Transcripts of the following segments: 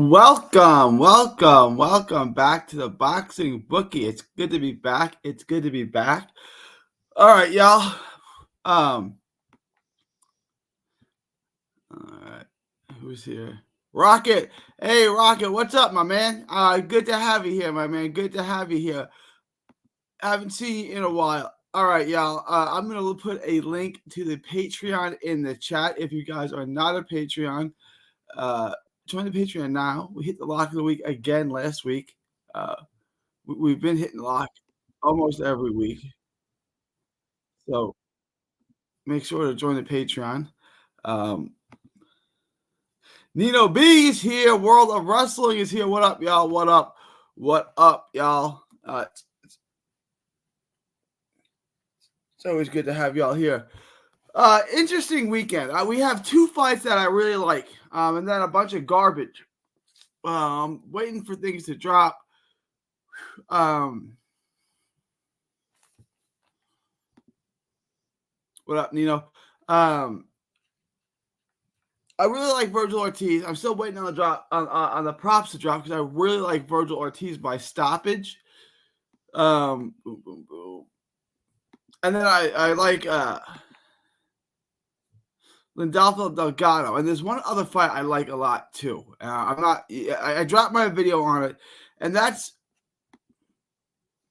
Welcome back to the Boxing Bookie. It's good to be back. It's good to be back. All right, y'all. All right, who's here? Rocket. Hey, Rocket, what's up, my man? Good to have you here, my man. Good to have you here. Haven't seen you in a while. All right, y'all. I'm gonna put a link to the Patreon in the chat. If you guys are not a Patreon, join the Patreon now. We hit the lock of the week again last week. We've been hitting lock almost every week. So make sure to join the Patreon. Nino B is here. World of Wrestling is here. What up, y'all? What up? What up, y'all? It's always good to have y'all here. Interesting weekend. We have two fights that I really like, and then a bunch of garbage. Waiting for things to drop. What up, Nino? I really like Virgil Ortiz. I'm still waiting on the drop on the props to drop because I really like Virgil Ortiz by stoppage. Boom, boom, boom. And then I like Lindolfo Delgado. And there's one other fight I like a lot too. I dropped my video on it, and that's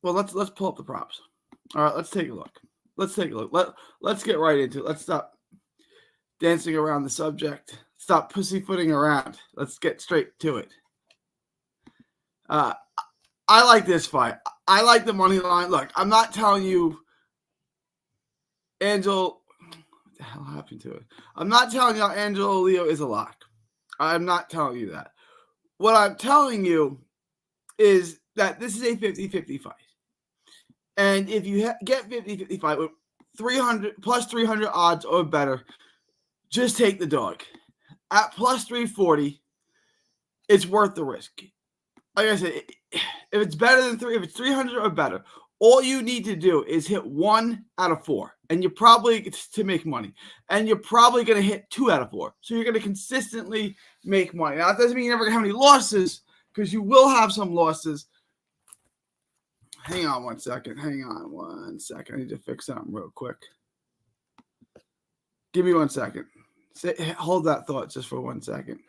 let's pull up the props. All right, let's take a look. Let's get right into it. Let's stop dancing around the subject. Stop pussyfooting around. Let's get straight to it. I like this fight. I like the money line. Look, I'm not telling you Angel. What the hell happened to it? I'm not telling you Angelo Leo is a lock. I'm not telling you that. What I'm telling you is that this is a 50-50 fight. And if you get 50-50 fight with 300 plus 300 odds or better, just take the dog. At plus 340, it's worth the risk. Like I said, if it's better than if it's 300 or better, all you need to do is hit 1 out of 4, and you're probably to make money. And you're probably going to hit 2 out of 4, so you're going to consistently make money. Now, that doesn't mean you're never going to have any losses, because you will have some losses. Hang on one second. I need to fix something real quick. Give me 1 second. Hold that thought just for 1 second.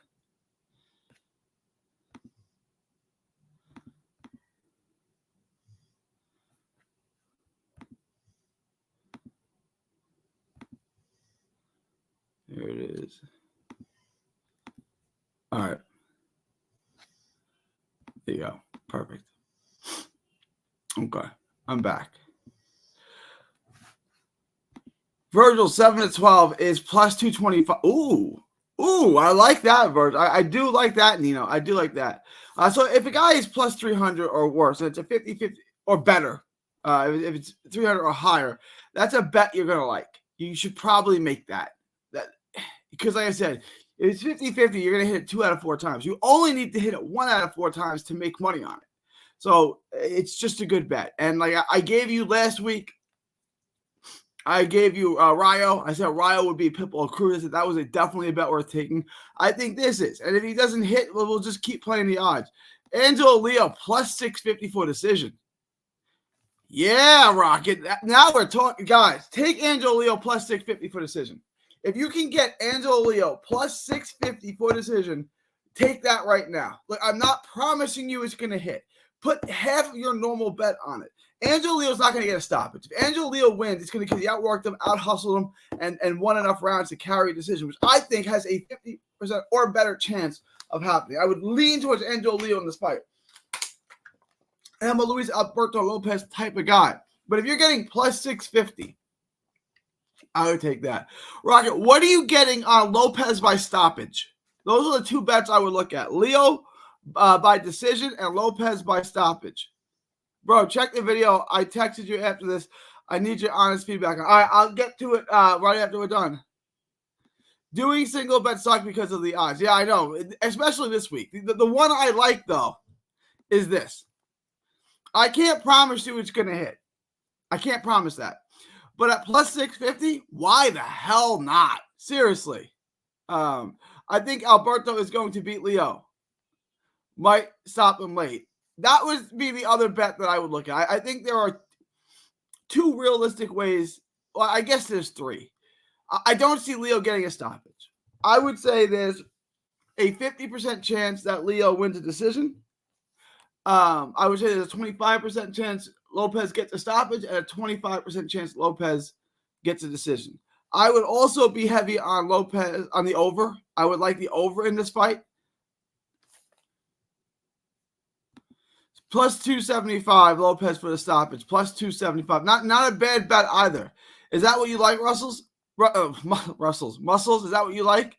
Here it is. All right. There you go. Perfect. Okay. I'm back. Virgil 7-12 is plus 225. Ooh, I like that, Virgil. I do like that, Nino. I do like that. So if a guy is plus 300 or worse, and it's a 50-50 or better, if it's 300 or higher, that's a bet you're going to like. You should probably make that. Because like I said, if it's 50-50, you're going to hit it 2 out of 4 times. You only need to hit it 1 out of 4 times to make money on it. So it's just a good bet. And like I gave you last week, I gave you Rayo. I said Rayo would be Pitbull Cruz. That was definitely a bet worth taking. I think this is. And if he doesn't hit, we'll just keep playing the odds. Angelo Leo plus 650 for decision. Yeah, Rocket. Now we're talking. Guys, take Angelo Leo plus 650 for decision. If you can get Angelo Leo plus 650 for decision, take that right now. Look, I'm not promising you it's going to hit. Put half of your normal bet on it. Angelo Leo's not going to get a stoppage. If Angelo Leo wins, it's going to because he outworked him, out-hustled him, and won enough rounds to carry a decision, which I think has a 50% or better chance of happening. I would lean towards Angelo Leo in this fight. And I'm a Luis Alberto Lopez type of guy. But if you're getting plus 650, I would take that. Rocket, what are you getting on Lopez by stoppage? Those are the two bets I would look at. Leo by decision and Lopez by stoppage. Bro, check the video. I texted you after this. I need your honest feedback. All right, I'll get to it right after we're done. Doing single bet suck because of the odds. Yeah, I know, especially this week. The one I like, though, is this. I can't promise you it's going to hit. I can't promise that. But at plus 650, why the hell not? Seriously. I think Alberto is going to beat Leo. might stop him late. That would be the other bet that I would look at. I think there are two realistic ways. Well, I guess there's three. I don't see Leo getting a stoppage. I would say there's a 50% chance that Leo wins a decision. I would say there's a 25% chance Lopez gets a stoppage and a 25% chance Lopez gets a decision. I would also be heavy on Lopez on the over. I would like the over in this fight. Plus 275 Lopez for the stoppage. Plus 275. Not a bad bet either. Is that what you like, Muscles? Is that what you like?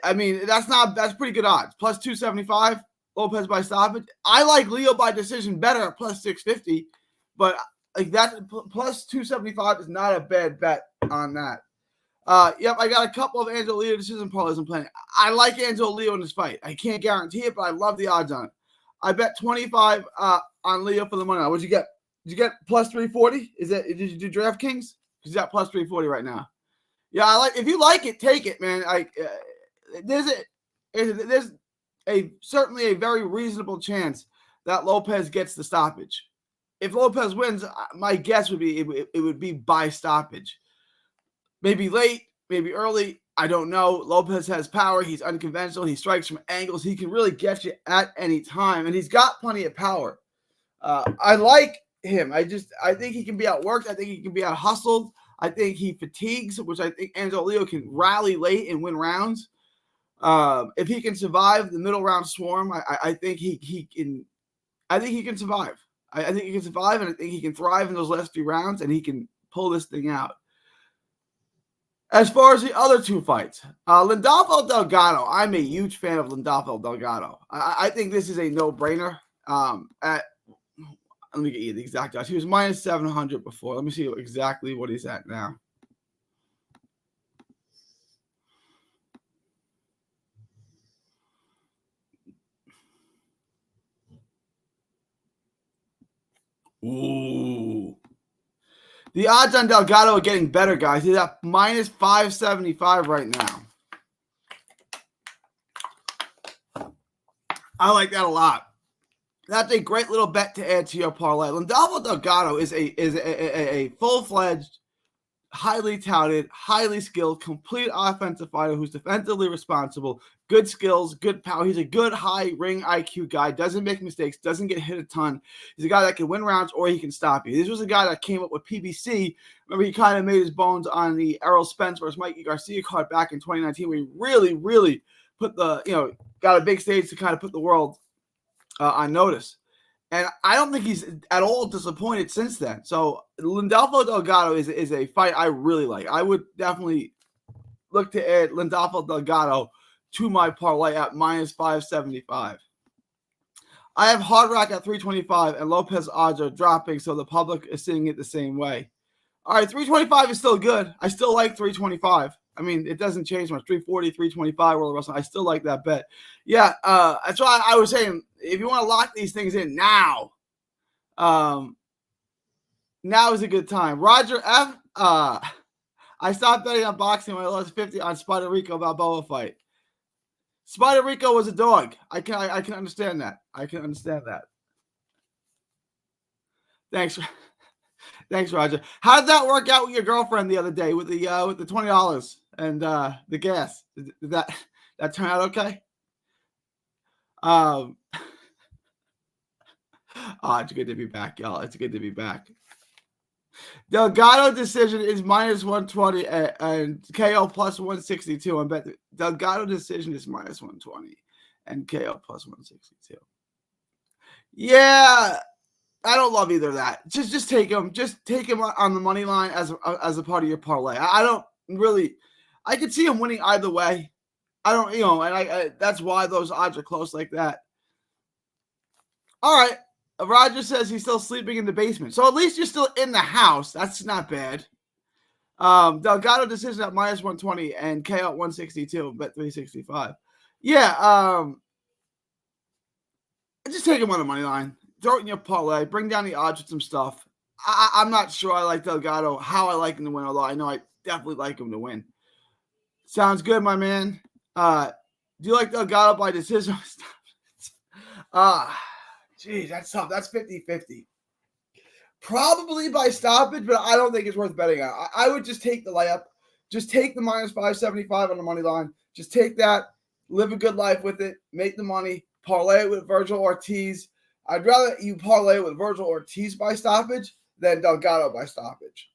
I mean, that's pretty good odds. Plus 275 Lopez by stoppage. I like Leo by decision better at plus 650, but like that plus 275 is not a bad bet on that. Yep, I got a couple of Angelo Leo decision parlays I'm playing. I like Angelo Leo in this fight. I can't guarantee it, but I love the odds on it. I bet 25 on Leo for the money. What'd you get? Did you get plus 340? Did you do DraftKings? Because you got plus 340 right now. Yeah, I like. If you like it, take it, man. There's certainly a very reasonable chance that Lopez gets the stoppage. If Lopez wins, my guess would be it would be by stoppage. Maybe late, maybe early. I don't know. Lopez has power. He's unconventional. He strikes from angles. He can really get you at any time, and he's got plenty of power. I like him. I think he can be outworked. I think he can be out hustled. I think he fatigues, which I think Angelo Leo can rally late and win rounds. If he can survive the middle round swarm, I think he can. I think he can survive. I think he can survive, and I think he can thrive in those last few rounds, and he can pull this thing out. As far as the other two fights, Lindolfo Delgado, I'm a huge fan of Lindolfo Delgado. I think this is a no-brainer. Let me get you the exact odds. He was minus 700 before. Let me see exactly what he's at now. Ooh. The odds on Delgado are getting better, guys. He's at minus 575 right now. I like that a lot. That's a great little bet to add to your parlay. Lindolfo Delgado is a full-fledged, highly touted, highly skilled, complete offensive fighter who's defensively responsible, good skills, good power. He's a good high ring IQ guy, doesn't make mistakes, doesn't get hit a ton. He's a guy that can win rounds or he can stop you. This was a guy that came up with PBC. Remember, he kind of made his bones on the Errol Spence versus Mikey Garcia card back in 2019 where he really, really put got a big stage to kind of put the world on notice. And I don't think he's at all disappointed since then. So Lindolfo Delgado is a fight I really like. I would definitely look to add Lindolfo Delgado to my parlay at minus 575. I have Hard Rock at 325, and Lopez odds are dropping, so the public is seeing it the same way. All right, 325 is still good. I still like 325. I mean, it doesn't change much. 340, 325, World Wrestling. I still like that bet. Yeah, that's why I was saying, if you want to lock these things in now, now is a good time. Roger F. I stopped betting on boxing when I lost 50 on Spider Rico Balboa fight. Spider Rico was a dog. I can understand that. I can understand that. Thanks. Thanks, Roger. How did that work out with your girlfriend the other day with the $20 and the gas? Did that turn out okay? It's good to be back, y'all. It's good to be back. Delgado decision is minus 120 and KO plus 162. I bet Delgado decision is minus 120 and KO plus 162. Yeah. I don't love either of that. Just take him. Just take him on the money line as a part of your parlay. I don't really. I could see him winning either way. I don't, and that's why those odds are close like that. All right. Roger says he's still sleeping in the basement, so at least you're still in the house. That's not bad. Delgado decision at minus 120 and KO at 162. Bet 365. Yeah. Just take him on the money line. Throw it in your parlay. Bring down the odds with some stuff. I'm not sure I like Delgado, how I like him to win, although I know I definitely like him to win. Sounds good, my man. Do you like Delgado by decision? Geez, that's tough. That's 50-50. Probably by stoppage, but I don't think it's worth betting on. I would just take the layup. Just take the minus 575 on the money line. Just take that, live a good life with it, make the money, parlay it with Virgil Ortiz. I'd rather you parlay it with Virgil Ortiz by stoppage than Delgado by stoppage.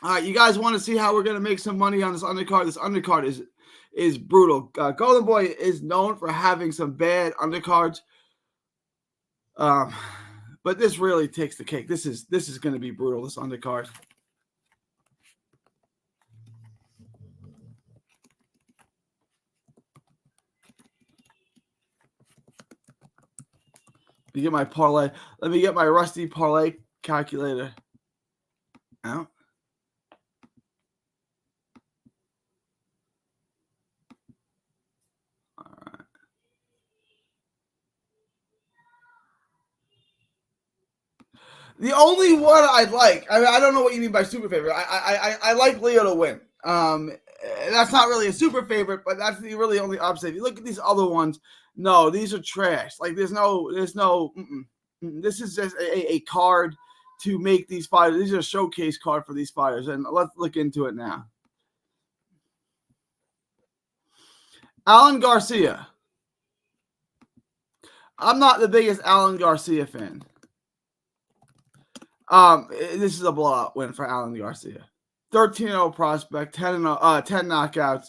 All right, you guys want to see how we're going to make some money on this undercard? This undercard is brutal. Golden Boy is known for having some bad undercards. But this really takes the cake. This is going to be brutal, this undercard. Let me get my parlay. Let me get my rusty parlay calculator out. All right. The only one I'd like, I mean, I don't know what you mean by super favorite. I like Leo to win. That's not really a super favorite, but that's the really only upset. If you look at these other ones, no, these are trash. Like there's no. This is just a card to make these fighters. These are a showcase card for these fighters, and let's look into it now. Alan Garcia. I'm not the biggest Alan Garcia fan. This is a blowout win for Alan Garcia. 13-0 prospect, 10 knockouts.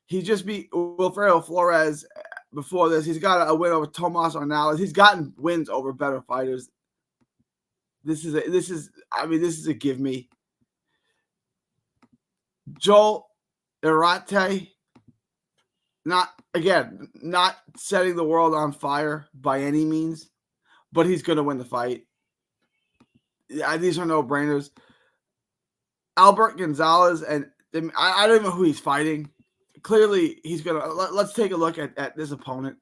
He just beat Wilfredo Flores before this. He's got a win over Tomas Ornelas. He's gotten wins over better fighters. This is a give me. Joel Irate, not setting the world on fire by any means, but he's going to win the fight. These are no-brainers. Albert Gonzalez, and I don't know who he's fighting. Clearly, he's going to – let's take a look at this opponent.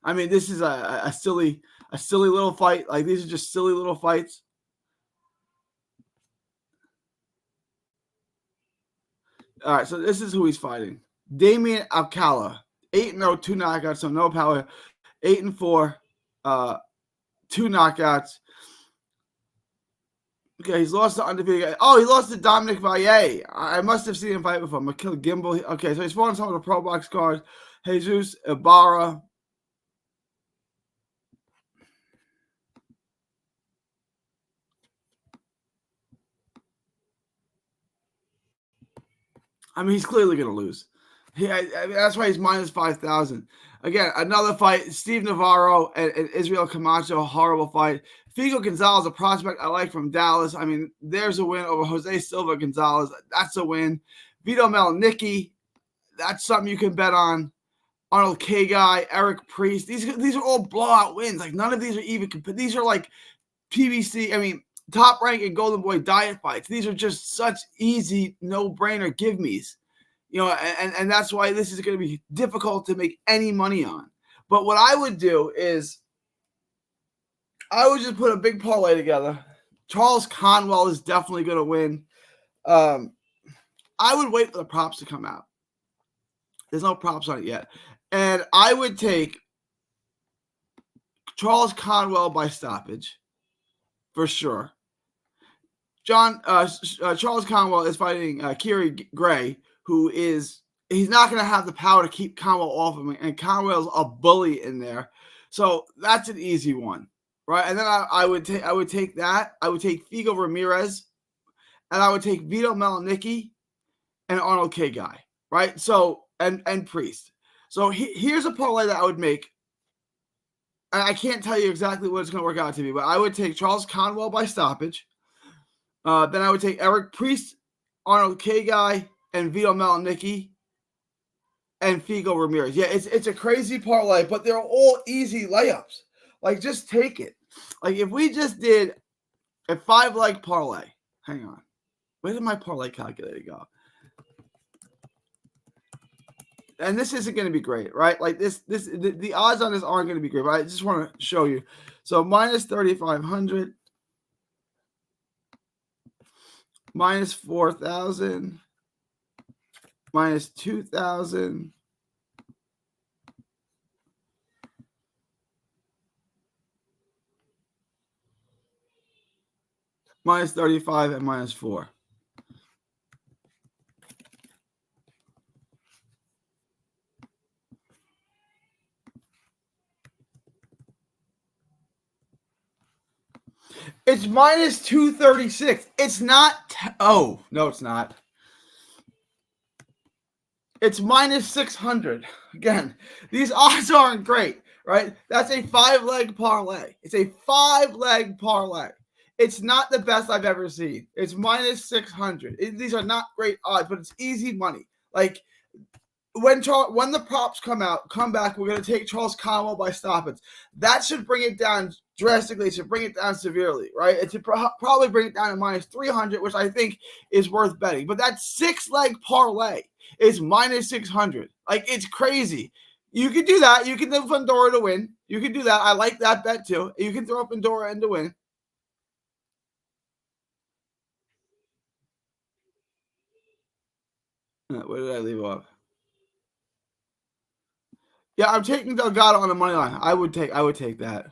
I mean, this is a silly little fight. Like, these are just silly little fights. All right, so this is who he's fighting. Damian Alcala, 8-0, 2 knockouts, so no power. 8-4, 2 knockouts. Okay, he's lost to undefeated. Oh, he lost to Dominic Valle. I must have seen him fight before. McKill Gimbal. Okay, so he's fought on some of the Pro Box cards. Jesus Ibarra. I mean, he's clearly going to lose. That's why he's minus 5,000. Again, another fight. Steve Navarro and Israel Camacho, a horrible fight. Figo Gonzalez, a prospect I like from Dallas. I mean, there's a win over Jose Silva Gonzalez. That's a win. Vito Melnicki, that's something you can bet on. Arnold K. Guy, Eric Priest. These are all blowout wins. Like, none of these are even – these are like PBC – I mean, Top Rank and Golden Boy diet fights. These are just such easy, no-brainer give-me's. You know, and that's why this is going to be difficult to make any money on. But what I would do is I would just put a big parlay together. Charles Conwell is definitely going to win. I would wait for the props to come out. There's no props on it yet. And I would take Charles Conwell by stoppage for sure. Charles Conwell is fighting Kiri Gray, who is – he's not going to have the power to keep Conwell off of him. And Conwell's a bully in there. So that's an easy one, right? And then I would take that. I would take Figo Ramirez, and I would take Vito Melnicki and Arnold K. Guy, right? So and Priest. So here's a parlay that I would make. I can't tell you exactly what it's going to work out to be, but I would take Charles Conwell by stoppage. Then I would take Eric Priest, Arnold K. Guy, and Vito Melnicki, and Figo Ramirez. Yeah, it's a crazy parlay, but they're all easy layups. Like, just take it. Like, if we just did a 5-leg parlay. Hang on. Where did my parlay calculator go? And this isn't going to be great, right? Like, the odds on this aren't going to be great, but I just want to show you. So, minus 3,500. Minus 4,000. Minus 2,000. minus 35 and minus 4. It's minus 236. It's not. Oh, no, it's not. It's minus 600. Again, these odds aren't great, right? That's a 5-leg parlay. It's a 5-leg parlay. It's not the best I've ever seen. It's minus 600. These are not great odds, but it's easy money. Like, when the props come back, we're going to take Charles Conwell by stoppage. That should bring it down drastically. It should bring it down severely, right? It should probably bring it down to minus 300, which I think is worth betting. But that 6-leg parlay is minus 600. Like, it's crazy. You can do that. You can do Fundora to win. You can do that. I like that bet too. You can throw up Fundora and to win. Where did I leave off? Yeah, I'm taking Delgado on the money line. I would take that.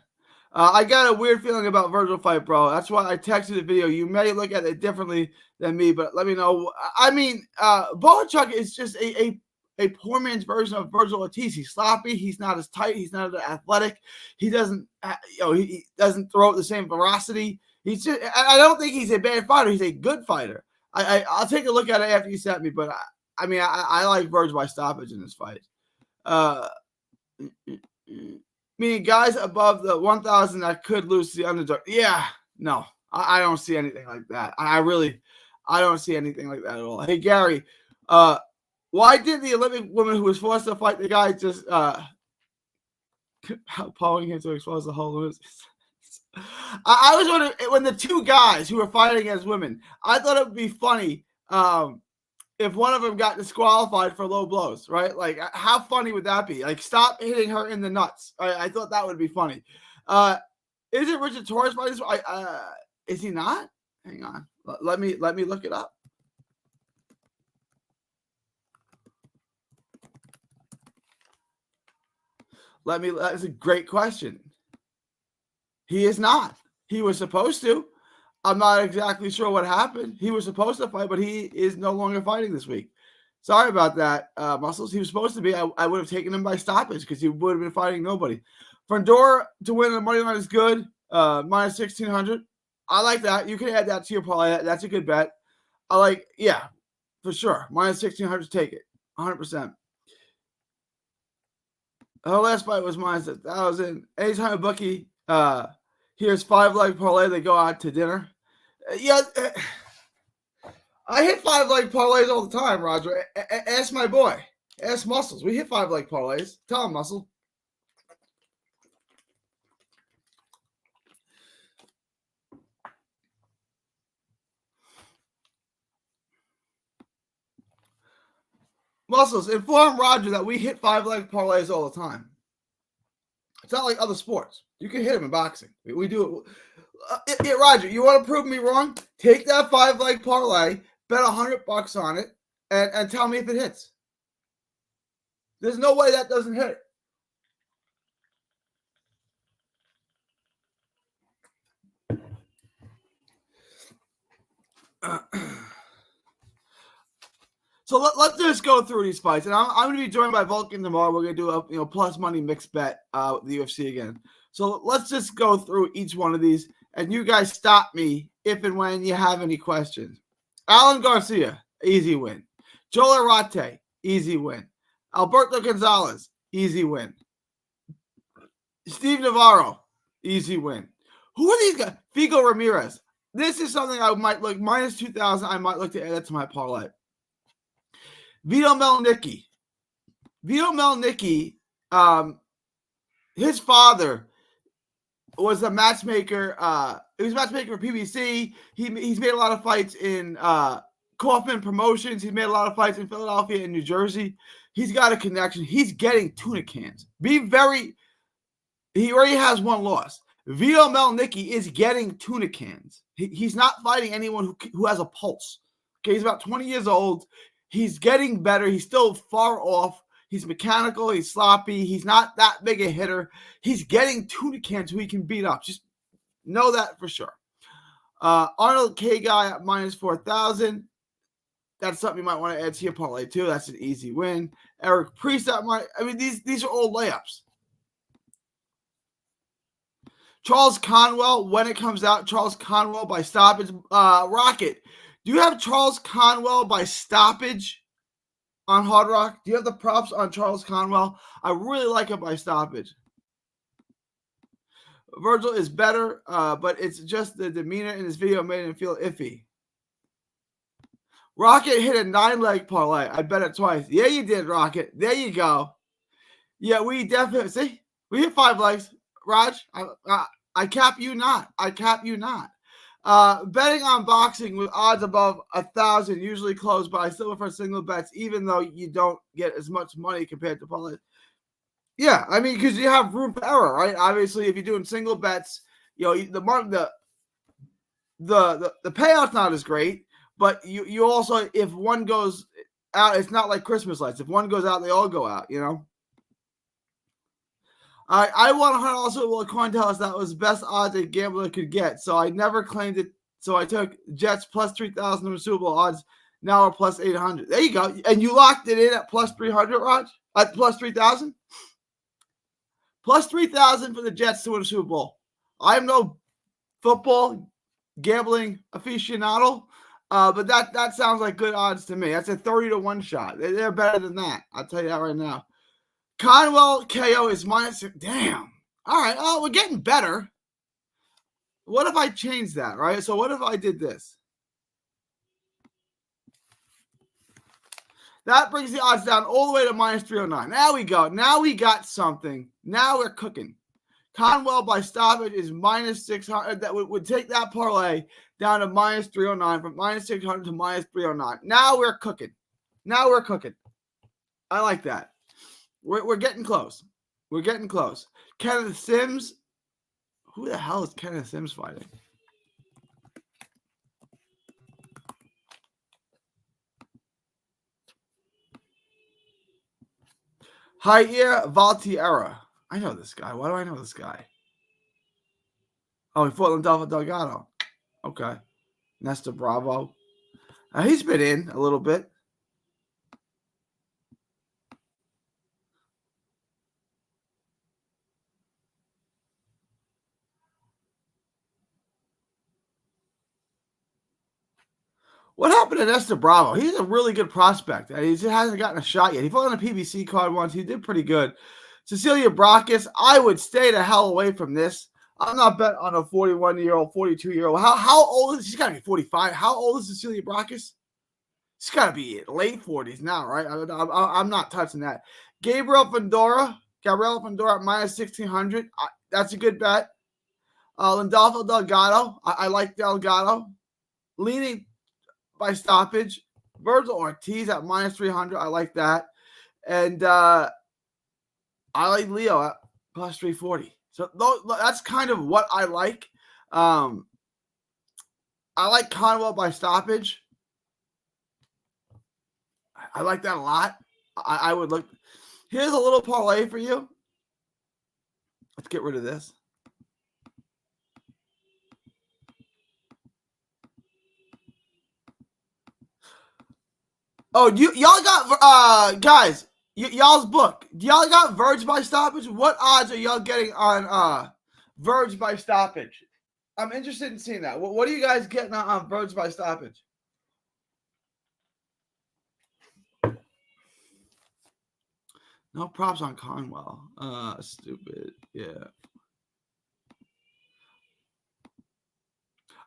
I got a weird feeling about Virgil fight, bro. That's why I texted the video. You may look at it differently than me, but let me know. I mean, Bohachuk is just a poor man's version of Virgil Ortiz. He's sloppy. He's not as tight. He's not as athletic. He doesn't, he doesn't throw at the same velocity. He's just. I don't think he's a bad fighter. He's a good fighter. I'll take a look at it after you sent me, but I like Virgil by stoppage in this fight. Meaning guys above the 1,000 that could lose to the underdog. Yeah, no, I don't see anything like that. I don't see anything like that at all. Hey, Gary, why did the Olympic woman who was forced to fight the guy just pulling him to expose the whole lose? I was wondering, when the two guys who were fighting as women, I thought it would be funny if one of them got disqualified for low blows, right? Like, how funny would that be? Like, stop hitting her in the nuts. I thought that would be funny. Is it Richard Torres fighting? Is he not? Hang on. Let me look it up. That's a great question. He is not. He was supposed to. I'm not exactly sure what happened. He was supposed to fight, but he is no longer fighting this week. Sorry about that, Muscles. He was supposed to be. I would have taken him by stoppage because he would have been fighting nobody. Fundora to win the money line is good. Minus 1,600. I like that. You can add that to your parlay. That's a good bet. Yeah, for sure. Minus 1,600, take it. 100%. Her last fight was minus 1,000. Anytime a bookie here's 5-leg parlay, they go out to dinner. Yeah, I hit 5-leg parlays all the time, Roger. Ask my boy. Ask Muscles. We hit 5-leg parlays. Tell him, Muscle. Muscles, inform Roger that we hit 5-leg parlays all the time. It's not like other sports. You can hit them in boxing. We do it. Roger, you want to prove me wrong? Take that 5-leg parlay, bet $100 on it, and tell me if it hits. There's no way that doesn't hit. So let's just go through these fights, and I'm going to be joined by Vulcan tomorrow. We're going to do a plus money mixed bet with the UFC again. So let's just go through each one of these, and you guys stop me if and when you have any questions. Alan Garcia, easy win. Joel Arate, easy win. Alberto Gonzalez, easy win. Steve Navarro, easy win. Who are these guys? Figo Ramirez. This is something I might look, minus 2,000, I might look to add that to my parlay. Vito Melnicki. His father was a matchmaker. He was a matchmaker for PBC. He's made a lot of fights in Kaufman Promotions. He's made a lot of fights in Philadelphia and New Jersey. He's got a connection. He's getting tuna cans. He already has one loss. Vito Melnicki is getting tuna cans. He's not fighting anyone who has a pulse. Okay, he's about 20 years old. He's getting better. He's still far off. He's mechanical. He's sloppy. He's not that big a hitter. He's getting tuna cans who he can beat up. Just know that for sure. Arnold K. Guy at minus 4,000. That's something you might want to add to your parlay too. That's an easy win. Eric Priest at these are all layups. Charles Conwell, when it comes out, Charles Conwell by stoppage. Rocket, do you have Charles Conwell by stoppage on Hard Rock? Do you have the props on Charles Conwell? I really like it by stoppage. Virgil is better, but it's just the demeanor in this video made him feel iffy. Rocket hit a 9-leg parlay. I bet it twice. Yeah, you did, Rocket. There you go. Yeah, we definitely see. We hit 5 legs. Raj, I cap you not. I cap you not. Betting on boxing with odds above 1,000 usually close, but I still prefer single bets, even though you don't get as much money compared to parlay. Yeah, I mean, because you have room for error, right? Obviously, if you're doing single bets, you know the payout's not as great, but you also, if one goes out, it's not like Christmas lights. If one goes out, they all go out. You know. I won $100 Super Bowl coin tell us that was the best odds a gambler could get. So I never claimed it. So I took Jets plus 3,000 from Super Bowl odds. Now we're plus 800. There you go. And you locked it in at plus 300, Raj? At plus 3,000? Plus 3,000 for the Jets to win a Super Bowl. I'm no football gambling aficionado, but that sounds like good odds to me. That's a 30-1 shot. They're better than that. I'll tell you that right now. Conwell KO is minus. Damn. All right. Oh, we're getting better. What if I change that, right? So what if I did this? That brings the odds down all the way to minus 309. Now we go. Now we got something. Now we're cooking. Conwell by stoppage is minus 600. That would take that parlay down to minus 309, from minus 600 to minus 309. Now we're cooking. Now we're cooking. I like that. We're getting close. We're getting close. Kenneth Sims. Who the hell is Kenneth Sims fighting? Jair Valtierra. I know this guy. Why do I know this guy? Oh, he fought Landolfo Delgado. Okay. Nestor Bravo. He's been in a little bit. What happened to Nestor Bravo? He's a really good prospect. He just hasn't gotten a shot yet. He fought on a PBC card once. He did pretty good. Cecilia Brakis, I would stay the hell away from this. I'm not betting on a 41-year-old, 42-year-old. How old is she? She's got to be 45. How old is Cecilia Brakis? She's got to be late 40s now, right? I'm not touching that. Gabriel Fundora at minus 1,600. That's a good bet. Landolfo Delgado. I like Delgado. Leaning by stoppage. Virgil Ortiz at minus 300. I like that. And I like Leo at plus 340. So that's kind of what I like. I like Conwell by stoppage. I like that a lot. I would look. Here's a little parlay for you. Let's get rid of this. Oh, y'all got guys, y'all's book. Y'all got Verge by stoppage? What odds are y'all getting on Verge by stoppage? I'm interested in seeing that. What are you guys getting on Verge by stoppage? No props on Conwell. Stupid. Yeah.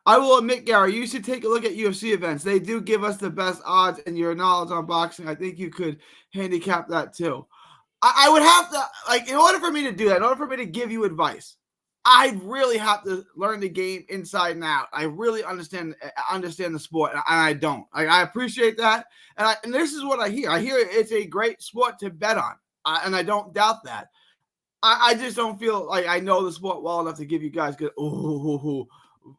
I will admit, Gary, you should take a look at UFC events. They do give us the best odds, and your knowledge on boxing, I think you could handicap that too. I would have to, like, in order for me to do that, in order for me to give you advice, I really have to learn the game inside and out. I really understand the sport, and I don't. I appreciate that, and this is what I hear. I hear it's a great sport to bet on, and I don't doubt that. I just don't feel like I know the sport well enough to give you guys good.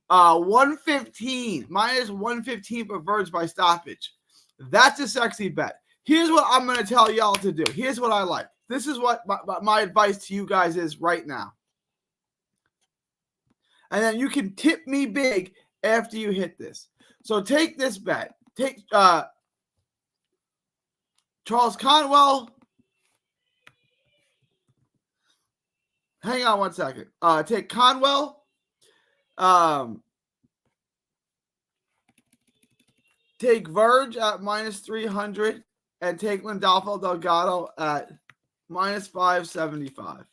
115 minus 115 for Verge by stoppage. That's a sexy bet. Here's what I'm going to tell y'all to do. Here's what I like. This is what my advice to you guys is right now. And then you can tip me big after you hit this. So take this bet. Take Charles Conwell. Hang on one second. Take Conwell. Take Verge at minus 300 and take Lindolfo Delgado at minus 575.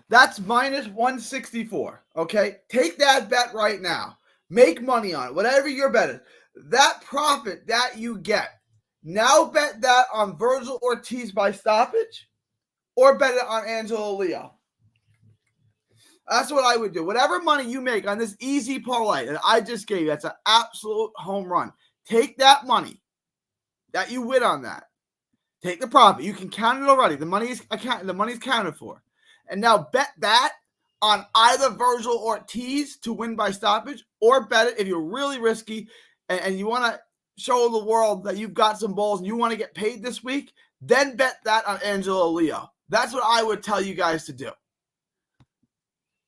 That's minus 164. Okay, take that bet right now. Make money on it. Whatever your bet is, that profit that you get. Now bet that on Virgil Ortiz by stoppage, or bet it on Angelo Leo. That's what I would do. Whatever money you make on this easy parlay that I just gave you, that's an absolute home run. Take that money that you win on that. Take the profit. You can count it already. The money's counted for. And now bet that on either Virgil Ortiz to win by stoppage, or bet it if you're really risky and you want to show the world that you've got some balls and you want to get paid this week, then bet that on Angelo Leo. That's what I would tell you guys to do.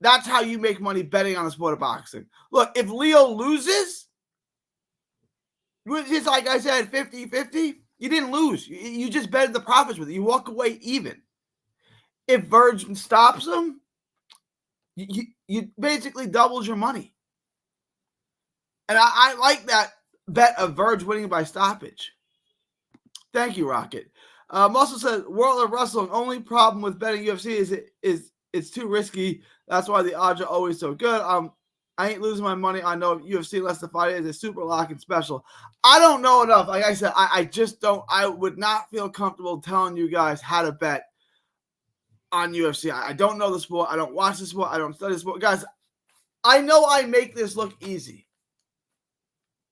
That's how you make money betting on the sport of boxing. Look, if Leo loses, which is like I said, 50-50, you didn't lose. You just betted the profits with it. You walk away even. If Virgin stops him, you basically doubled your money. And I like that bet of Verge winning by stoppage. Thank you, Rocket. Muscle says, World of Wrestling, only problem with betting UFC is it's too risky. That's why the odds are always so good. I ain't losing my money. I know UFC less than 5 days is super lock and special. I don't know enough. Like I said, I just don't. I would not feel comfortable telling you guys how to bet on UFC. I don't know the sport. I don't watch the sport. I don't study the sport. Guys, I know I make this look easy.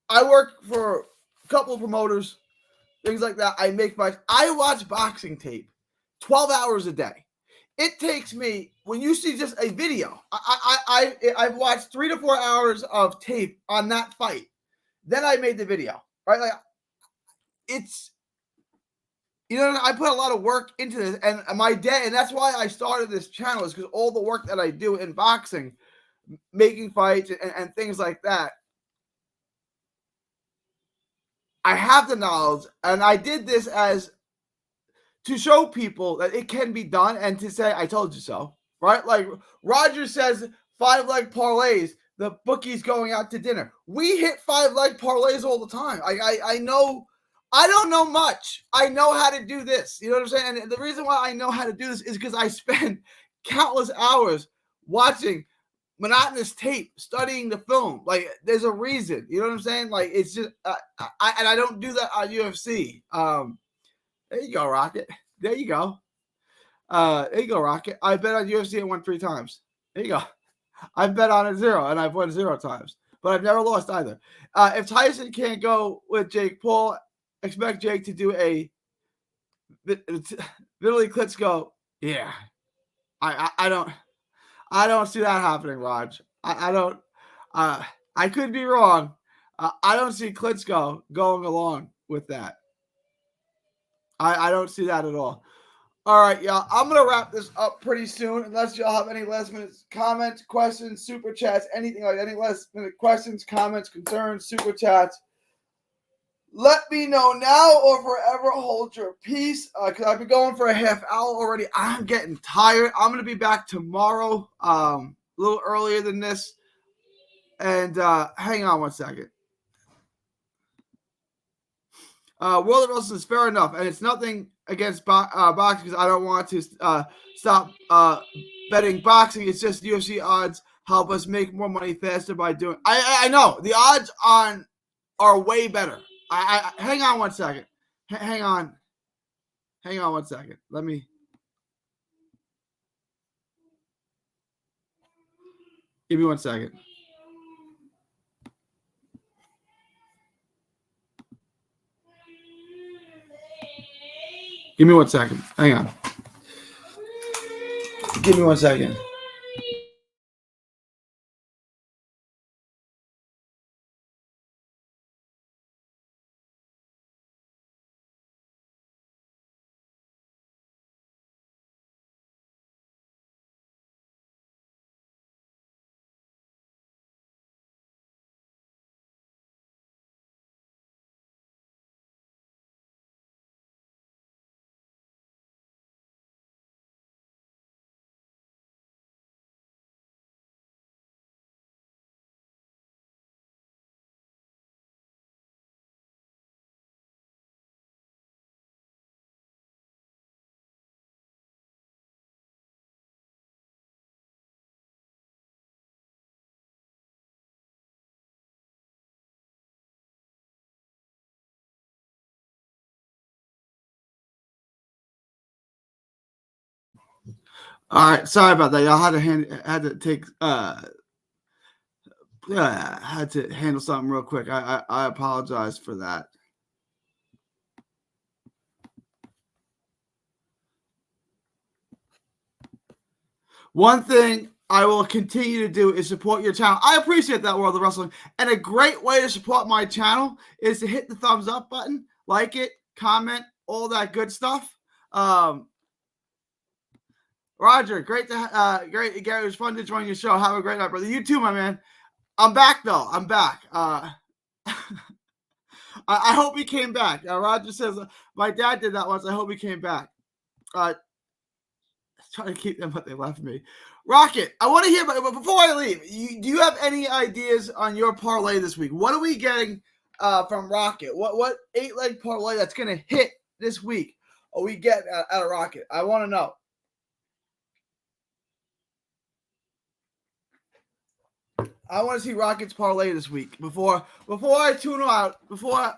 I work for a couple of promoters, things like that. I watch boxing tape 12 hours a day. It takes me, when you see just a video, I've watched 3 to 4 hours of tape on that fight. Then I made the video, right? Like, it's, I put a lot of work into this, and my day, and that's why I started this channel, is because all the work that I do in boxing, making fights and things like that, I have the knowledge, and I did this as to show people that it can be done and to say, I told you so, right? Like Roger says, 5-leg parlays, the bookie's going out to dinner. We hit 5-leg parlays all the time. I know, I don't know much. I know how to do this. You know what I'm saying? And the reason why I know how to do this is because I spend countless hours watching monotonous tape, studying the film. Like, there's a reason. You know what I'm saying? Like, it's just, I don't do that on UFC. There you go, Rocket. There you go. There you go, Rocket. I bet on UFC and won 3 times. There you go. I've bet on it 0 and I've won 0 times, but I've never lost either. If Tyson can't go with Jake Paul, expect Jake to do a Vitaly Klitschko. Yeah, I don't see that happening, Raj. I don't. I could be wrong. I don't see Klitschko going along with that. I don't see that at all. All right, y'all. I'm going to wrap this up pretty soon, unless y'all have any last minute comments, questions, super chats, anything like any last minute questions, comments, concerns, super chats. Let me know now or forever hold your peace, because I've been going for a half hour already. I'm getting tired. I'm going to be back tomorrow, a little earlier than this. And hang on one second. World of Wrestling is fair enough, and it's nothing against boxing, because I don't want to stop betting boxing. It's just UFC odds help us make more money faster by doing. I know the odds are way better. I hang on one second. Hang on one second. Let me give me 1 second. Give me 1 second. Hang on. Give me 1 second. All right, sorry about that. Y'all had to handle something real quick. I apologize for that. One thing I will continue to do is support your channel. I appreciate that, World of Wrestling. And a great way to support my channel is to hit the thumbs up button, like it, comment, all that good stuff. Roger, great, Gary. It was fun to join your show. Have a great night, brother. You too, my man. I'm back though. I'm back. I hope he came back. Roger says my dad did that once. I hope he came back. Trying to keep them, but they left me. Rocket, I want to hear about. But before I leave, do you have any ideas on your parlay this week? What are we getting from Rocket? What 8-leg parlay that's going to hit this week? Are we get out of Rocket? I want to know. I want to see Rocket's parlay this week before I tune them out. Before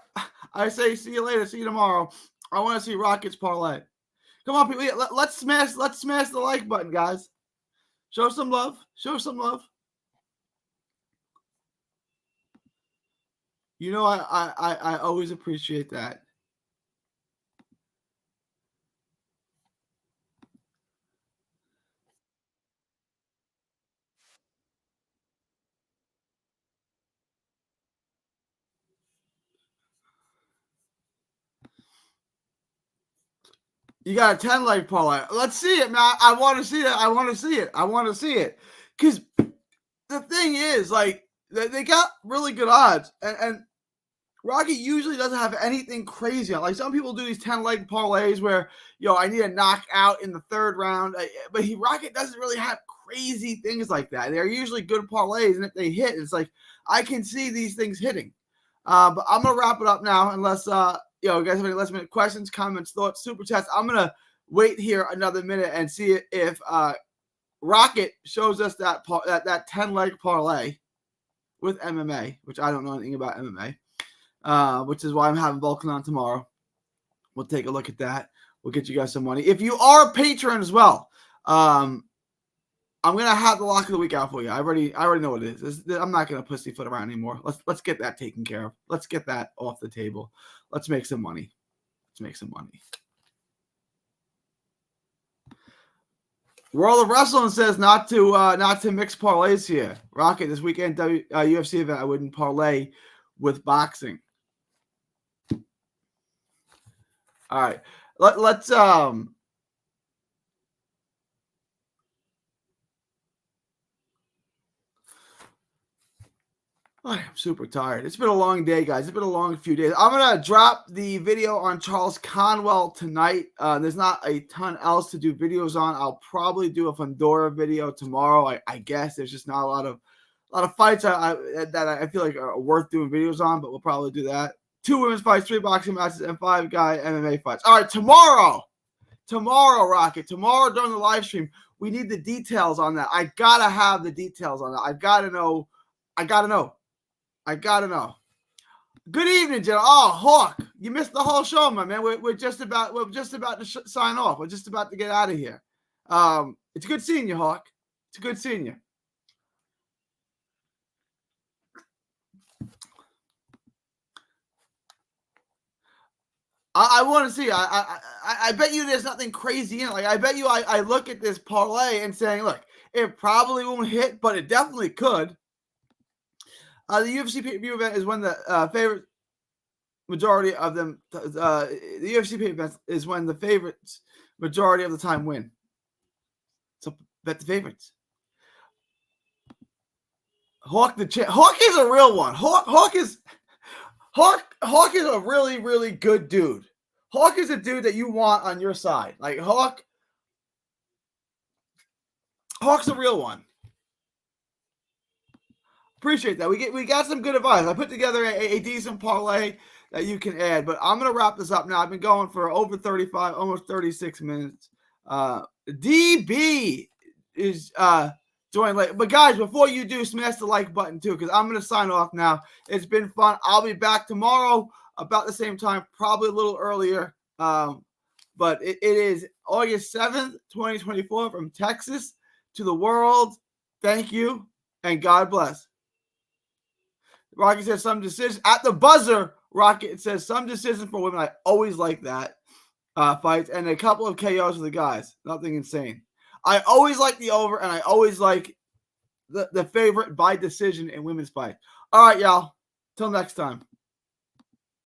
I say see you later, see you tomorrow. I want to see Rocket's parlay. Come on, people! Let's smash the like button, guys. Show some love. Show some love. You know, I always appreciate that. You got a 10-leg parlay. Let's see it, man. I want to see it. I want to see it. I want to see it. Because the thing is, like, they got really good odds. And Rocky usually doesn't have anything crazy on. Like, some people do these 10-leg parlays where, I need a knockout in the third round. But Rocket doesn't really have crazy things like that. They're usually good parlays. And if they hit, it's like, I can see these things hitting. But I'm going to wrap it up now unless you guys have any last minute questions, comments, thoughts, super chats. I'm going to wait here another minute and see if Rocket shows us that 10-leg parlay with MMA, which I don't know anything about MMA, which is why I'm having Vulcan on tomorrow. We'll take a look at that. We'll get you guys some money. If you are a patron as well, I'm gonna have the lock of the week out for you. I already know what it is. I'm not gonna pussyfoot around anymore. Let's get that taken care of. Let's get that off the table. Let's make some money. World of Wrestling says not to mix parlays here. Rocket, this weekend UFC event, I wouldn't parlay with boxing. All right, let's I'm super tired. It's been a long day, guys. It's been a long few days. I'm going to drop the video on Charles Conwell tonight. There's not a ton else to do videos on. I'll probably do a Fundora video tomorrow. I guess there's just not a lot of fights that I feel like are worth doing videos on, but we'll probably do that. 2 women's fights, 3 boxing matches, and 5 guy MMA fights. All right, tomorrow, Rocket. Tomorrow during the live stream, we need the details on that. I got to have the details on that. I got to know. Good evening, Joe. Oh, Hawk, you missed the whole show, my man. We're just about to sign off. We're just about to get out of here. It's good seeing you, Hawk. It's good seeing you. I want to see. I bet you there's nothing crazy in it. Like, I bet you I look at this parlay and saying, look, it probably won't hit, but it definitely could. The UFC pay-per-view event is when the favorite majority of them. The UFC pay-per-view event is when the favorites majority of the time win. So bet the favorites. Hawk is a real one. Hawk is a really, really good dude. Hawk is a dude that you want on your side. Like Hawk's a real one. Appreciate that. We got some good advice. I put together a decent parlay that you can add, but I'm going to wrap this up now. I've been going for over 35, almost 36 minutes. DB is joined late. But guys, before you do, smash the like button too, because I'm going to sign off now. It's been fun. I'll be back tomorrow about the same time, probably a little earlier. But it is August 7th, 2024 from Texas to the world. Thank you and God bless. Rocket says some decisions at the buzzer. Rocket says some decisions for women. I always like that fights and a couple of KOs for the guys. Nothing insane. I always like the over and I always like the favorite by decision in women's fight. All right, y'all. Till next time.